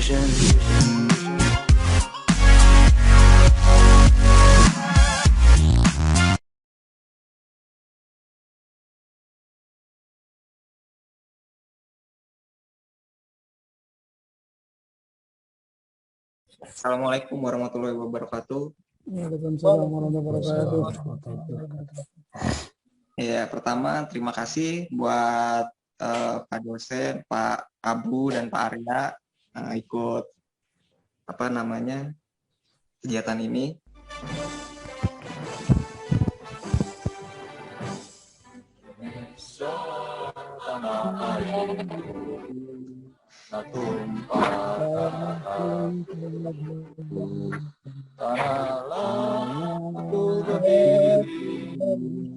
vision. Assalamualaikum warahmatullahi wabarakatuh. Waalaikumsalam warahmatullahi wabarakatuh. Ya, pertama terima kasih buat Pak dosen, Pak Abu dan Pak Arya ikut kegiatan ini. Aku berdiri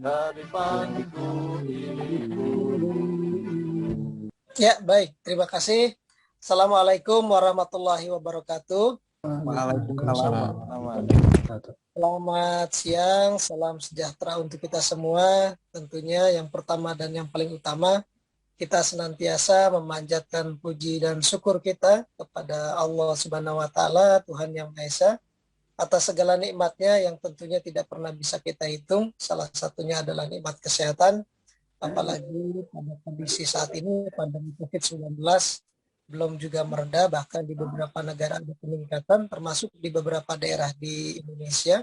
dari pangku Ya, baik. Terima kasih. Assalamualaikum warahmatullahi wabarakatuh. Waalaikumsalam. Selamat siang, salam sejahtera untuk kita semua. Tentunya yang pertama dan yang paling utama, kita senantiasa memanjatkan puji dan syukur kita kepada Allah Subhanahu wa Ta'ala, Tuhan Yang Maha Esa, atas segala nikmatnya yang tentunya tidak pernah bisa kita hitung. Salah satunya adalah nikmat kesehatan, apalagi pada kondisi saat ini pandemi COVID-19 belum juga mereda, bahkan di beberapa negara ada peningkatan, termasuk di beberapa daerah di Indonesia.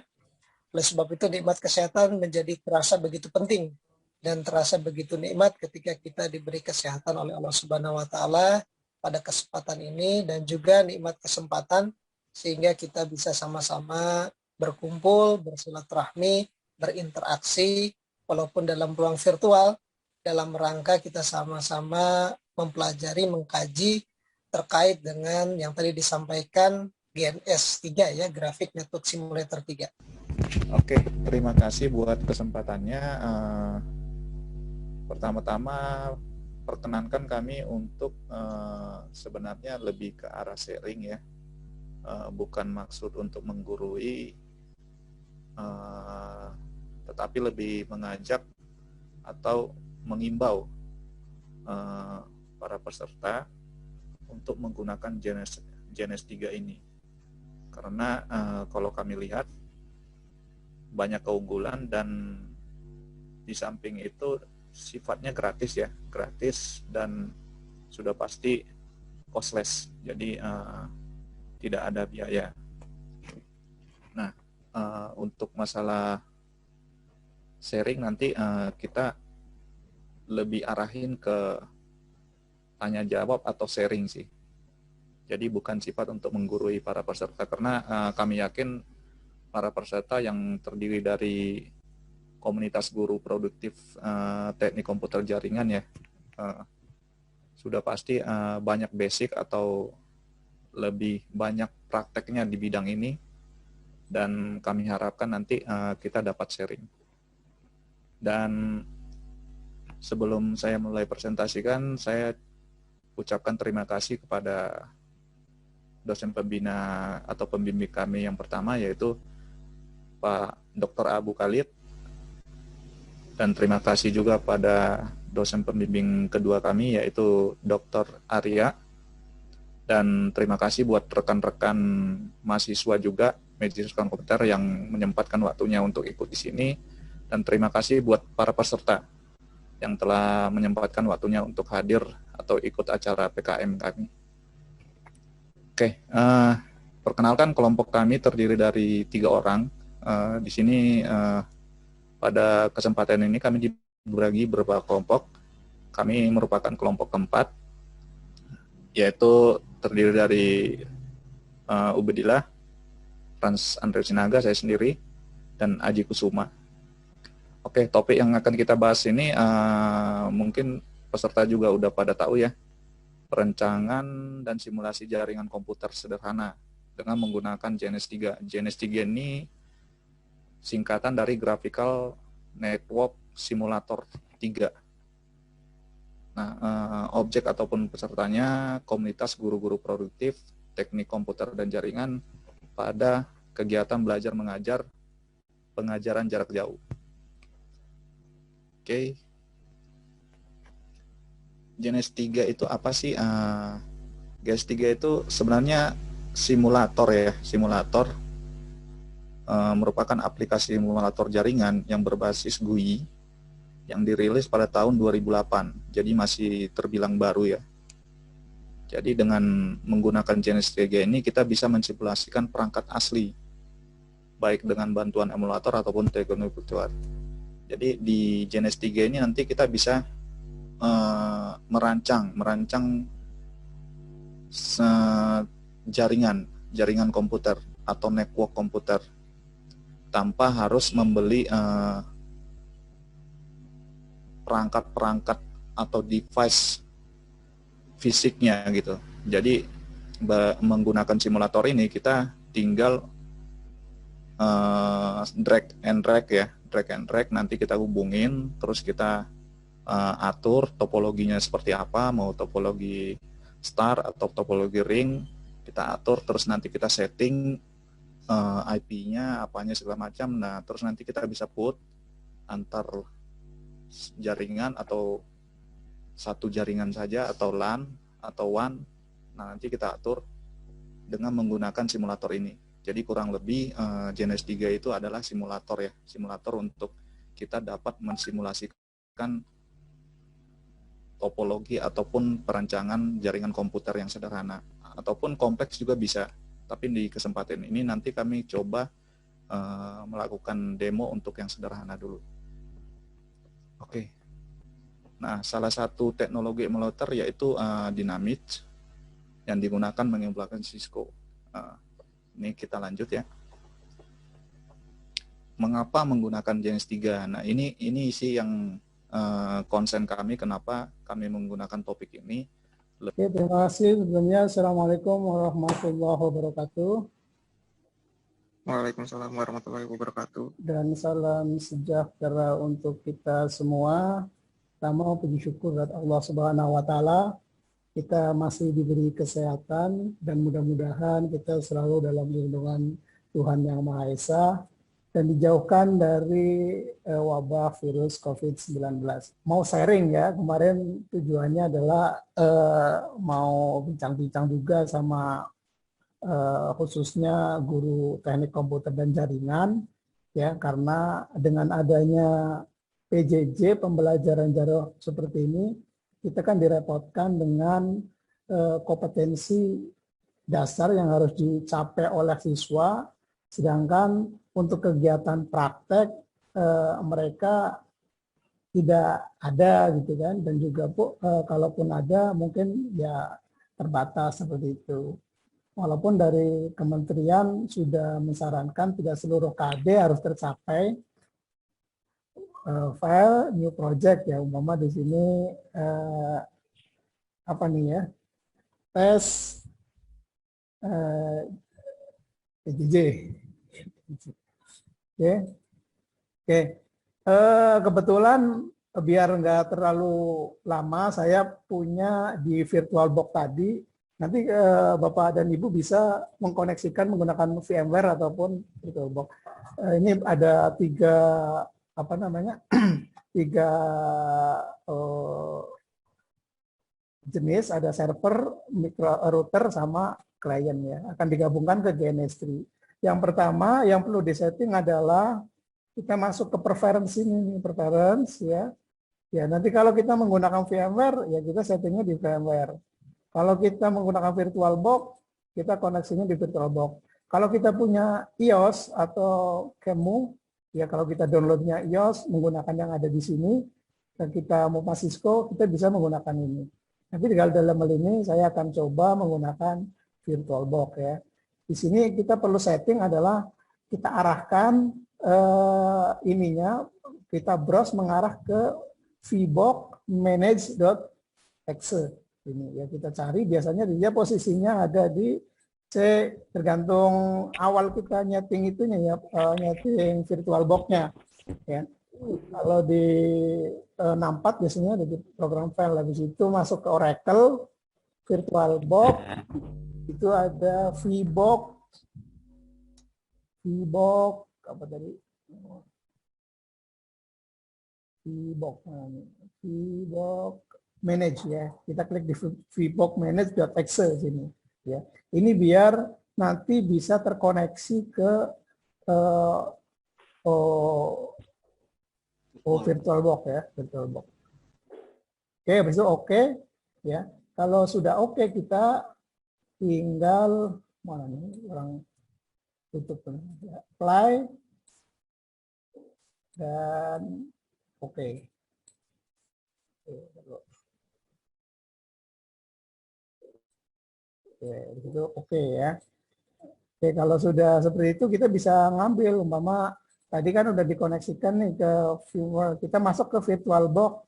Oleh sebab itu nikmat kesehatan menjadi terasa begitu penting dan terasa begitu nikmat ketika kita diberi kesehatan oleh Allah Subhanahu wa Ta'ala pada kesempatan ini, dan juga nikmat kesempatan sehingga kita bisa sama-sama berkumpul, bersilaturahmi, berinteraksi walaupun dalam ruang virtual, dalam rangka kita sama-sama mempelajari, mengkaji terkait dengan yang tadi disampaikan GNS 3 ya, Graphic Network Simulator 3. Oke, terima kasih buat kesempatannya. Pertama-tama perkenankan kami untuk sebenarnya lebih ke arah sharing ya, bukan maksud untuk menggurui, tetapi lebih mengajak atau mengimbau para peserta untuk menggunakan GNS 3 ini. Karena kalau kami lihat banyak keunggulan, dan di samping itu sifatnya gratis ya, gratis dan sudah pasti costless, jadi tidak ada biaya. Nah, untuk masalah sharing nanti kita lebih arahin ke tanya jawab atau sharing sih. Jadi bukan sifat untuk menggurui para peserta, karena kami yakin para peserta yang terdiri dari komunitas guru produktif teknik komputer jaringan ya, sudah pasti banyak basic atau lebih banyak prakteknya di bidang ini, dan kami harapkan nanti kita dapat sharing. Dan sebelum saya mulai presentasikan, saya ucapkan terima kasih kepada dosen pembina atau pembimbing kami yang pertama, yaitu Pak Dr. Abu Khalid, dan terima kasih juga pada dosen pembimbing kedua kami, yaitu Dr. Arya, dan terima kasih buat rekan-rekan mahasiswa juga Majelis Komputer yang menyempatkan waktunya untuk ikut di sini, dan terima kasih buat para peserta yang telah menyempatkan waktunya untuk hadir atau ikut acara PKM kami. Oke, perkenalkan kelompok kami terdiri dari 3 orang. Di sini pada kesempatan ini kami dibagi beberapa kelompok. Kami merupakan kelompok keempat, yaitu terdiri dari Ubedillah, Frans Andre Sinaga, saya sendiri, dan Aji Kusuma. Oke, topik yang akan kita bahas ini mungkin peserta juga udah pada tahu ya, perencangan dan simulasi jaringan komputer sederhana dengan menggunakan GNS 3. GNS 3 ini singkatan dari Graphical Network Simulator 3. Nah, objek ataupun pesertanya komunitas guru-guru produktif teknik komputer dan jaringan pada kegiatan belajar mengajar pengajaran jarak jauh. Oke. GNS 3 itu apa sih? GS3 itu sebenarnya simulator ya, simulator merupakan aplikasi simulator jaringan yang berbasis GUI yang dirilis pada tahun 2008. Jadi masih terbilang baru ya. Jadi dengan menggunakan GNS3 ini kita bisa mensimulasikan perangkat asli, baik dengan bantuan emulator ataupun teknologi virtual. Jadi di GNS3 ini nanti kita bisa merancang jaringan komputer atau network komputer tanpa harus membeli perangkat-perangkat atau device fisiknya gitu. Jadi menggunakan simulator ini kita tinggal drag and drag nanti kita hubungin, terus kita atur topologinya seperti apa, mau topologi star atau topologi ring, kita atur, terus nanti kita setting IP-nya, apanya segala macam. Nah, terus nanti kita bisa put antar jaringan atau satu jaringan saja atau LAN atau WAN. Nah, nanti kita atur dengan menggunakan simulator ini. Jadi kurang lebih GNS3 itu adalah simulator ya, simulator untuk kita dapat mensimulasikan topologi ataupun perancangan jaringan komputer yang sederhana ataupun kompleks juga bisa. Tapi di kesempatan ini nanti kami coba melakukan demo untuk yang sederhana dulu. Oke. Nah, salah satu teknologi emulator yaitu Dynamit yang digunakan mengemulakan Cisco. Ini kita lanjut ya. Mengapa menggunakan GNS3? Nah, ini sih yang konsen kami, kenapa kami menggunakan topik ini. Oke, terima kasih sebelumnya. Assalamualaikum warahmatullahi wabarakatuh. Waalaikumsalam warahmatullahi wabarakatuh. Dan salam sejahtera untuk kita semua. Pertama, puji syukur kepada Allah Subhanahu wa Ta'ala. Kita masih diberi kesehatan dan mudah-mudahan kita selalu dalam lindungan Tuhan Yang Maha Esa dan dijauhkan dari wabah virus COVID-19. Mau sharing ya, kemarin tujuannya adalah mau bincang-bincang juga sama khususnya guru teknik komputer dan jaringan, ya, karena dengan adanya PJJ, pembelajaran jarak seperti ini, kita kan direpotkan dengan kompetensi dasar yang harus dicapai oleh siswa, sedangkan untuk kegiatan praktek mereka tidak ada gitu kan, dan juga kalaupun ada mungkin ya terbatas seperti itu. Walaupun dari kementerian sudah menyarankan tidak seluruh KD harus tercapai file new project ya, umpama di sini apa nih ya, tes PJJ. Oke. Kebetulan biar nggak terlalu lama, saya punya di VirtualBox tadi. Nanti Bapak dan Ibu bisa mengkoneksikan menggunakan VMware ataupun VirtualBox. Ini ada tiga jenis, ada server, micro router, sama klien ya. Akan digabungkan ke GNS3. Yang pertama yang perlu disetting adalah kita masuk ke preference ini, preference ya. Ya, nanti kalau kita menggunakan VMware, ya kita settingnya di VMware. Kalau kita menggunakan VirtualBox, kita koneksinya di VirtualBox. Kalau kita punya iOS atau QEMU, ya kalau kita downloadnya iOS menggunakan yang ada di sini, dan kita mau pakai Cisco, kita bisa menggunakan ini. Tapi dalam hal ini saya akan coba menggunakan VirtualBox ya. Di sini kita perlu setting adalah kita arahkan ininya, kita browse mengarah ke vbox manage.exe. Ini ya, kita cari, biasanya dia posisinya ada di C, tergantung awal kita nyeting itunya ya, nyeting VirtualBox-nya ya. Kalau di 64 biasanya ada di program file, habis itu masuk ke Oracle, VirtualBox, itu ada vbox apa tadi? vbox manage ya. Kita klik di vbox manage.exe sini ya. Ini biar nanti bisa terkoneksi ke VirtualBox ya, VirtualBox. Oke, habis itu oke ya. Kalau sudah oke kita tinggal mana nih orang tutup ya, apply dan oke. Oke, itu oke ya. Oke, kalau sudah seperti itu kita bisa ngambil umpama tadi kan udah dikoneksikan nih ke viewer. Kita masuk ke VirtualBox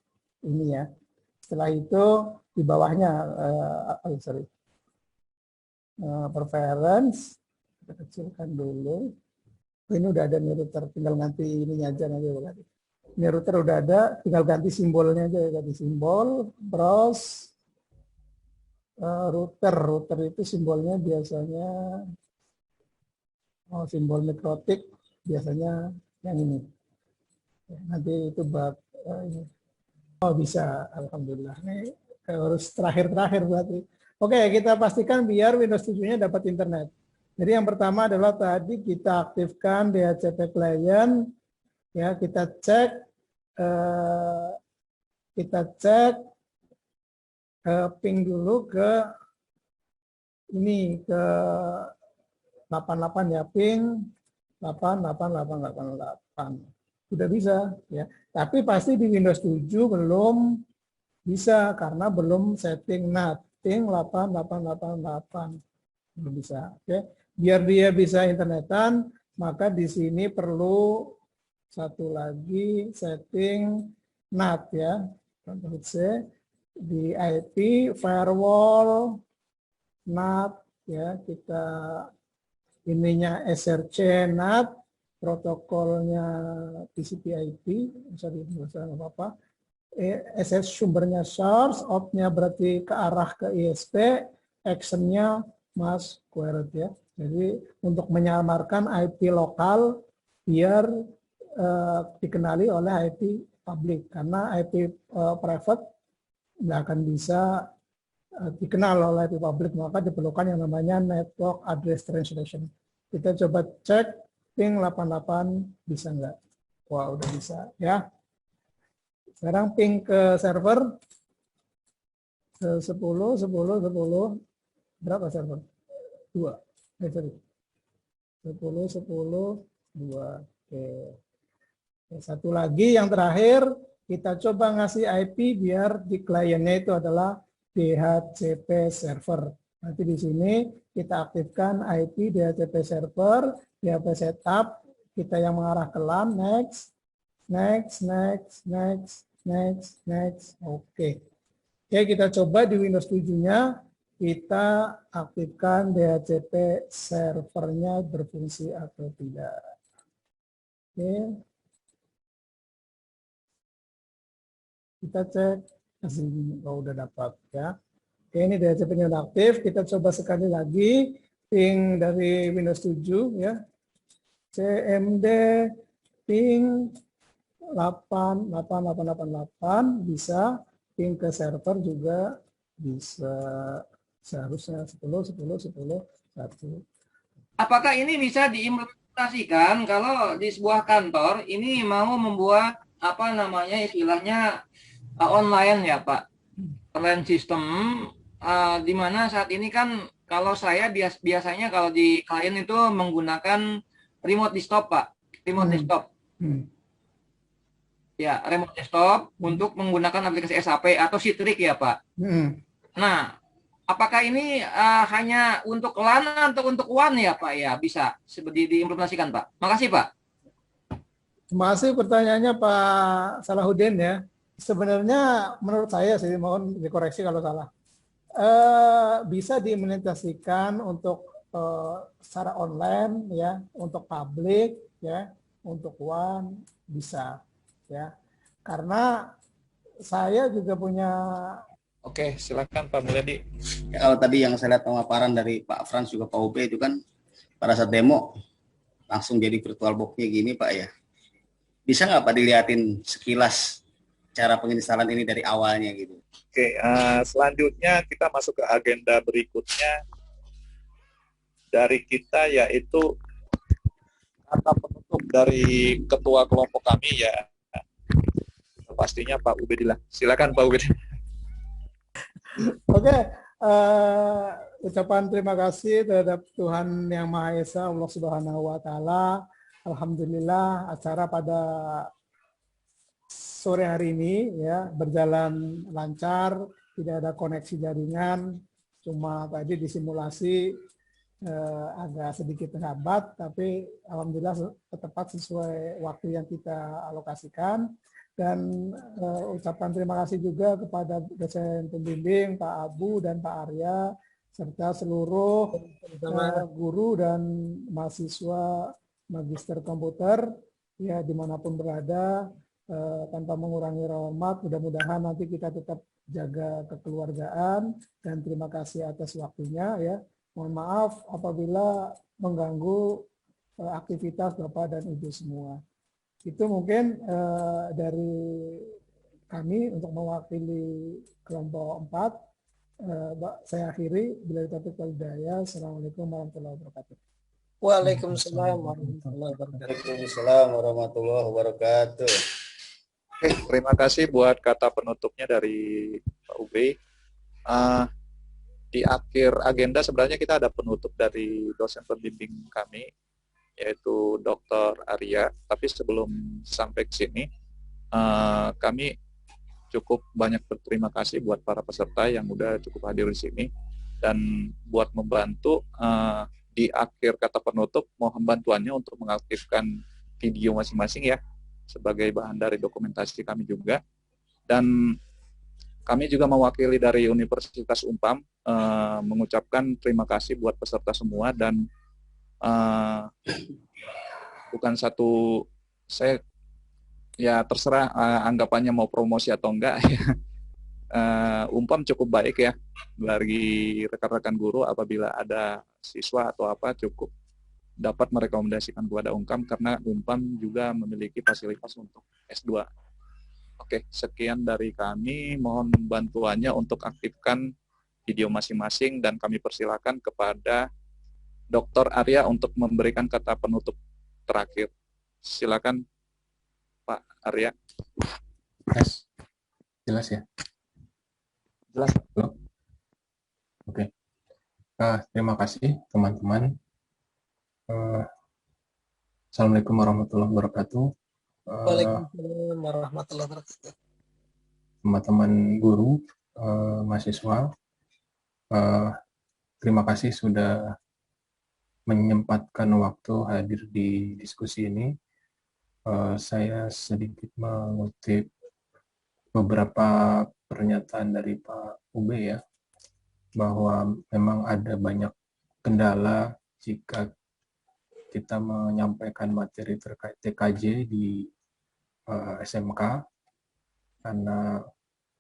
ini ya. Setelah itu di bawahnya preference kita kecilkan dulu. Ini udah ada nih router, tinggal ganti ininya aja nanti. Ini router udah ada, tinggal ganti simbolnya aja, ganti simbol, browse router itu simbolnya biasanya simbol mikrotik biasanya yang ini. Nanti itu buat ini. Oh bisa, alhamdulillah. Ini harus terakhir berarti. Oke, kita pastikan biar Windows 7-nya dapat internet. Jadi yang pertama adalah tadi kita aktifkan DHCP client, ya kita cek ping dulu ke ini ke 88 ya, ping 88888. Sudah bisa ya. Tapi pasti di Windows 7 belum bisa karena belum setting NAT ping 8888. Belum bisa. Oke. Biar dia bisa internetan, maka di sini perlu satu lagi setting NAT ya. Contoh C di IP firewall NAT ya, kita ininya SRC NAT, protokolnya TCP/IP, sorry apa-apa. SS sumbernya source, out-nya berarti ke arah ke ISP, action-nya mas query ya. Jadi untuk menyamarkan IP lokal biar dikenali oleh IP public, karena IP private nggak akan bisa dikenal oleh IP public, maka diperlukan yang namanya network address translation. Kita coba cek ping 88 bisa nggak? Wah, udah bisa ya. Sekarang ping ke server 10 berapa server? 2. 10 2. Oke. Satu lagi yang terakhir, kita coba ngasih IP biar di kliennya itu adalah DHCP server. Nanti di sini kita aktifkan IP DHCP server, DHCP setup, kita yang mengarah ke LAN, next. Oke. Oke, kita coba di Windows 7-nya, kita aktifkan DHCP servernya berfungsi atau tidak. Oke. Kita cek, oh, udah dapat ya. Oke, ini DHCP-nya udah aktif. Kita coba sekali lagi ping dari Windows 7 ya. CMD ping 88888 bisa, ping ke server juga bisa. Seharusnya 10. Apakah ini bisa diimplementasikan kalau di sebuah kantor ini mau membuat apa namanya istilahnya online ya Pak, online system di mana saat ini kan kalau saya biasanya kalau di klien itu menggunakan remote desktop Pak, remote desktop. Ya, remote desktop untuk menggunakan aplikasi SAP atau Citrix ya Pak. Nah, apakah ini hanya untuk LAN atau untuk WAN ya Pak ya, bisa seperti diimplementasikan Pak? Makasih Pak. Terima kasih pertanyaannya Pak Salahuddin ya. Sebenarnya menurut saya sih, mohon dikoreksi kalau salah. Bisa diimplementasikan untuk secara online ya, untuk publik ya, untuk WAN bisa ya. Karena saya juga punya. Oke, silakan Pak Mulyadi. Ya, kalau tadi yang saya lihat pemaparan dari Pak Frans juga Pak Ube itu kan pada saat demo langsung jadi virtual box-nya gini Pak ya. Bisa nggak Pak dilihatin sekilas cara penginstalan ini dari awalnya gitu. Oke, selanjutnya kita masuk ke agenda berikutnya dari kita, yaitu kata penutup dari ketua kelompok kami, ya pastinya Pak Ubedillah. Silakan Pak Ubedillah. Oke, ucapan terima kasih terhadap Tuhan Yang Maha Esa, Allah Subhanahu wa Ta'ala. Alhamdulillah, acara pada sore hari ini ya berjalan lancar, tidak ada koneksi jaringan, cuma tadi disimulasi agak sedikit terhambat, tapi alhamdulillah tepat sesuai waktu yang kita alokasikan. Dan ucapan terima kasih juga kepada dosen pembimbing Pak Abu dan Pak Arya serta seluruh guru dan mahasiswa magister komputer ya dimanapun berada, tanpa mengurangi rahmat. Mudah-mudahan nanti kita tetap jaga kekeluargaan dan terima kasih atas waktunya ya. Mohon maaf apabila mengganggu aktivitas Bapak dan Ibu semua. Itu mungkin dari kami untuk mewakili kelompok 4. Saya akhiri. Bila taufiq wal hidayah. Assalamualaikum warahmatullahi wabarakatuh. Waalaikumsalam warahmatullahi wabarakatuh. Waalaikumsalam warahmatullahi wabarakatuh. Oke, terima kasih buat kata penutupnya dari Pak Ube. Di akhir agenda sebenarnya kita ada penutup dari dosen pembimbing kami, yaitu Dr. Arya. Tapi sebelum sampai ke sini, kami cukup banyak berterima kasih buat para peserta yang udah cukup hadir di sini. Dan buat membantu, di akhir kata penutup, mohon bantuannya untuk mengaktifkan video masing-masing ya, sebagai bahan dari dokumentasi kami juga. Dan kami juga mewakili dari Universitas Umpam, mengucapkan terima kasih buat peserta semua. Dan bukan satu, saya ya terserah anggapannya mau promosi atau enggak ya. Umpam cukup baik ya bagi rekan-rekan guru, apabila ada siswa atau apa cukup dapat merekomendasikan kepada Umpam, karena Umpam juga memiliki fasilitas untuk S2. Oke, sekian dari kami, mohon bantuannya untuk aktifkan video masing-masing dan kami persilakan kepada Dr. Arya untuk memberikan kata penutup terakhir. Silakan Pak Arya. Yes. Jelas ya? Jelas. Oke. Terima kasih teman-teman. Assalamualaikum warahmatullahi wabarakatuh. Waalaikumsalam warahmatullahi wabarakatuh. Teman-teman guru, mahasiswa, terima kasih sudah menyempatkan waktu hadir di diskusi ini. Saya sedikit mengutip beberapa pernyataan dari Pak Ube ya, bahwa memang ada banyak kendala jika kita menyampaikan materi terkait TKJ di SMK, karena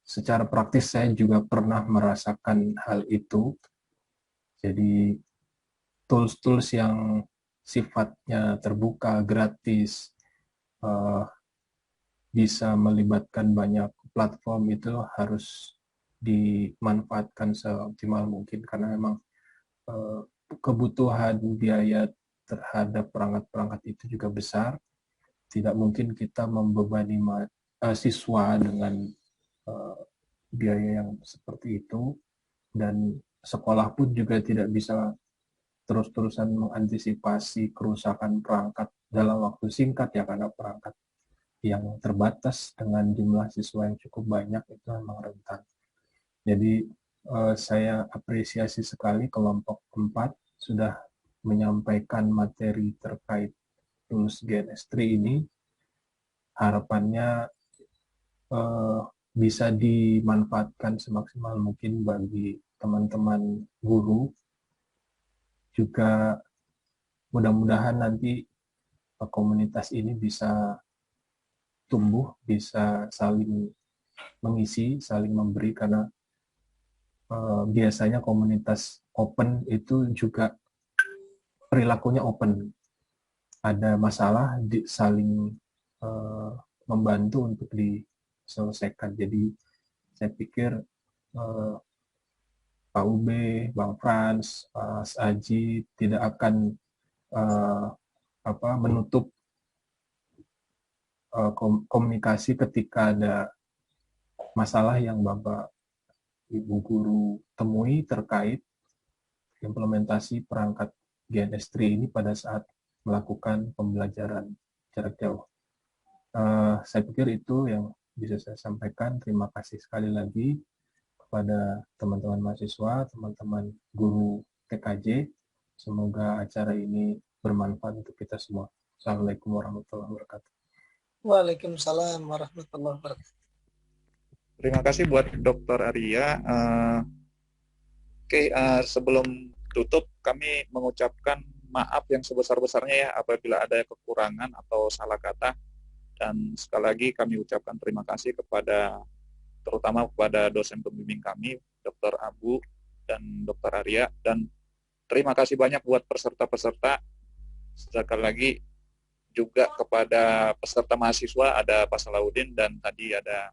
secara praktis saya juga pernah merasakan hal itu. Jadi tools-tools yang sifatnya terbuka, gratis, bisa melibatkan banyak platform itu harus dimanfaatkan seoptimal mungkin, karena memang kebutuhan biaya terhadap perangkat-perangkat itu juga besar. Tidak mungkin kita membebani siswa dengan biaya yang seperti itu, dan sekolah pun juga tidak bisa terus-terusan mengantisipasi kerusakan perangkat dalam waktu singkat ya, karena perangkat yang terbatas dengan jumlah siswa yang cukup banyak itu memang rentan. Jadi saya apresiasi sekali kelompok 4 sudah menyampaikan materi terkait tools GNS3 ini. Harapannya bisa dimanfaatkan semaksimal mungkin bagi teman-teman guru. Juga mudah-mudahan nanti komunitas ini bisa tumbuh, bisa saling mengisi, saling memberi, karena biasanya komunitas open itu juga perilakunya open. Ada masalah saling membantu untuk selesaikan. Jadi saya pikir Pak Ube, Bang Frans, Mas Aji tidak akan menutup komunikasi ketika ada masalah yang Bapak Ibu guru temui terkait implementasi perangkat GNS3 ini pada saat melakukan pembelajaran jarak jauh. Saya pikir itu yang bisa saya sampaikan. Terima kasih sekali lagi kepada teman-teman mahasiswa, teman-teman guru TKJ. Semoga acara ini bermanfaat untuk kita semua. Assalamualaikum warahmatullahi wabarakatuh. Waalaikumsalam warahmatullahi wabarakatuh. Terima kasih buat Dr. Arya. Sebelum tutup, kami mengucapkan maaf yang sebesar-besarnya ya apabila ada kekurangan atau salah kata. Dan sekali lagi kami ucapkan terima kasih terutama kepada dosen pembimbing kami, Dr. Abu dan Dr. Arya. Dan terima kasih banyak buat peserta-peserta. Sekali lagi juga kepada peserta mahasiswa, ada Pak Salahuddin dan tadi ada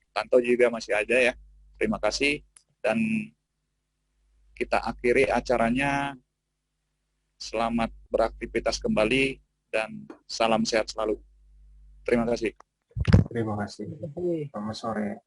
Tanto juga masih ada ya. Terima kasih. Dan kita akhiri acaranya. Selamat beraktivitas kembali dan salam sehat selalu. Terima kasih. Terima kasih. Selamat sore.